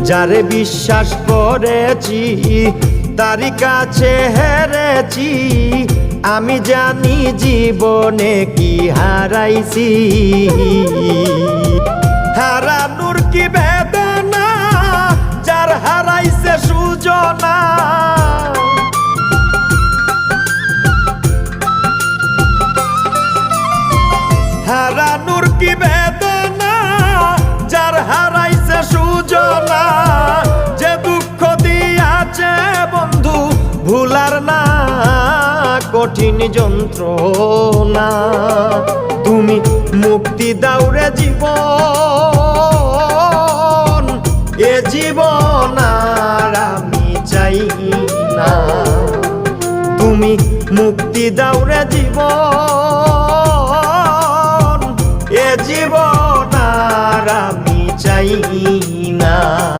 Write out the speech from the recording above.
যারে বিশ্বাস করেছি তারি কাছে হেরেছি, আমি জানি জীবনে কি হারাইছি। হারানোর কি বেদনা, যার হারাইছে সুজনা। হারানোর কি বেদনা, যার হারাইছে সুজনা। যে দুঃখ দিয়াছে বন্ধু ভুলার না কঠিন যন্ত্রণা। তুমি মুক্তি দাও রে জীবন, এ জীবন আর আমি চাই না। তুমি মুক্তি দাও রে জীবন, এ জীবন আর আমি চাই